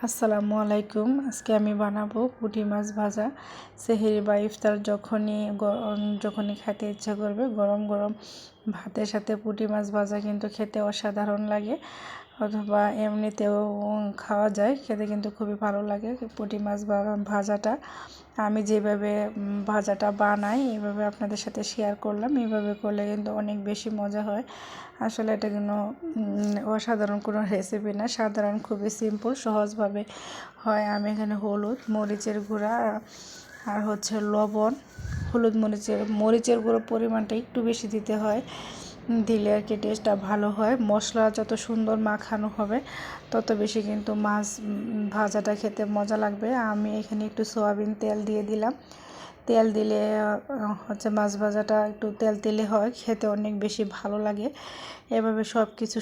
আসসালামু আলাইকুম। আজকে আমি বানাবো পুঁটি মাছ ভাজা। সেহরি বা ইফতার যখনই খেতে ইচ্ছা করবে, গরম গরম ভাতের সাথে পুঁটি মাছ ভাজা কিন্তু খেতে অসাধারণ লাগে, অথবা এমনিতেও খাওয়া যায়, খেতে কিন্তু খুবই ভালো লাগে পুঁটি মাছ ভাজাটা। আমি যেভাবে ভাজাটা বানাই এইভাবে আপনাদের সাথে শেয়ার করলাম। এইভাবে করলে কিন্তু অনেক বেশি মজা হয়। আসলে এটা কোনো অসাধারণ কোনো রেসিপি না, সাধারণ খুবই সিম্পল সহজভাবে হয়। আমি এখানে হলুদ মরিচের গুঁড়া আর লবণ, হলুদ মরিচের গুঁড়োর পরিমাণটা একটু বেশি দিতে হয়, দিলে আর কি টেস্টটা ভালো হয়। মশলা যত সুন্দর মাখানো হবে তত বেশি কিন্তু মাছ ভাজাটা খেতে মজা লাগবে। আমি এখানে একটু সয়াবিন তেল দিয়ে দিলাম। তেল দিলে মাছ ভাজাটা একটু তেলে হয়, খেতে অনেক বেশি ভালো লাগে। এভাবে সব কিছু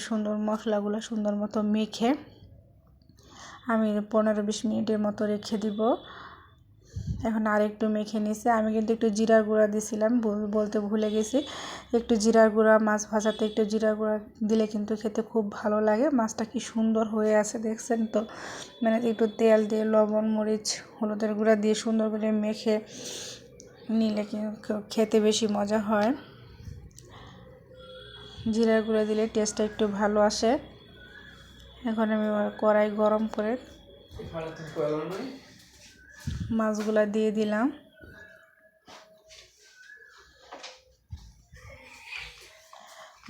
মশলাগুলো সুন্দর মতো মেখে আমি 15-20 মিনিটের মতো রেখে দিব। এখন আরেকটু মেখে নিছি। আমি কিন্তু একটু জিরার গুঁড়া দিয়েছিলাম, বলতে ভুলে গেছি। একটু জিরার গুঁড়া, মাছ ভাজাতে একটু জিরার গুঁড়া দিলে কিন্তু খেতে খুব ভালো লাগে। মাছটা কি সুন্দর হয়ে আছে দেখছেন তো। একটু তেল দিয়ে লবণ মরিচ হলুদের গুঁড়া দিয়ে সুন্দর করে মেখে নিলে খেতে বেশি মজা হয়। জিরার গুঁড়া দিলে টেস্টটা একটু ভালো আসে। এখন আমি কড়াই গরম করে মাছগুলা দিয়ে দিলাম।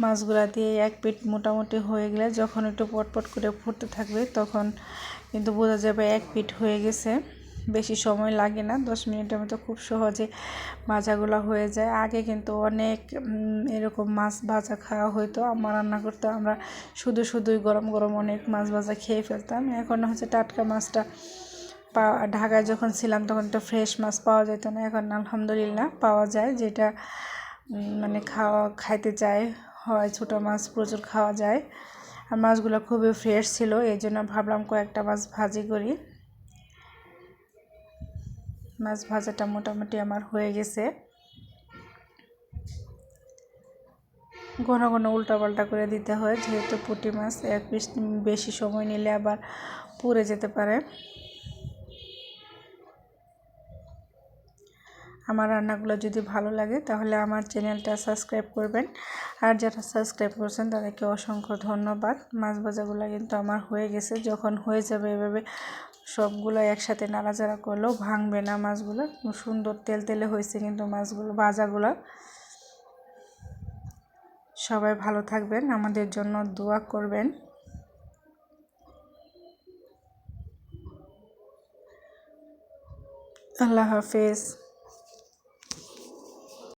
মাছগুলা দিয়ে এক পিঠ মোটামুটি হয়ে গেলে, যখন একটু পটপট করে ফুটতে থাকবে তখন কিন্তু বোঝা যাবে এক পিঠ হয়ে গেছে। বেশি সময় লাগে না, 10 মিনিটের মতো খুব সহজে ভাজাগুলো হয়ে যায়। আগে কিন্তু অনেক এরকম মাছ ভাজা খাওয়া হতো। আমার রান্না করতে আমরা শুধুই গরম গরম অনেক মাছ ভাজা খেয়ে ফেলতাম। এখন টাটকা মাছটা ঢাকায় যখন ছিলাম তখন তো ফ্রেশ মাছ পাওয়া যেত না। এখন আলহামদুলিল্লাহ পাওয়া যায়, যেটা খাইতে চাই হয়। ছোটো মাছ প্রচুর খাওয়া যায়, আর মাছগুলো খুবই ফ্রেশ ছিল, এই জন্য ভাবলাম কয়েকটা মাছ ভাজি করি। মাছ ভাজাটা মোটামুটি আমার হয়ে গেছে। ঘন ঘন উল্টাপাল্টা করে দিতে হয়, যেহেতু পুঁটি মাছ এক পিস বেশি সময় নিলে আবার পুড়ে যেতে পারে। আমার রান্নাগুলো যদি ভালো লাগে তাহলে আমার চ্যানেলটা সাবস্ক্রাইব করবেন, আর যারা সাবস্ক্রাইব করছেন তাদেরকে অসংখ্য ধন্যবাদ। মাছ ভাজাগুলো কিন্তু আমার হয়ে গেছে। যখন হয়ে যাবে এভাবে সবগুলো একসাথে নাড়াচাড়া করলেও ভাঙবে না মাছগুলো। সুন্দর তেলে হয়েছে কিন্তু মাছগুলো ভাজাগুলো। সবাই ভালো থাকবেন, আমাদের জন্য দোয়া করবেন। আল্লাহ হাফেজ।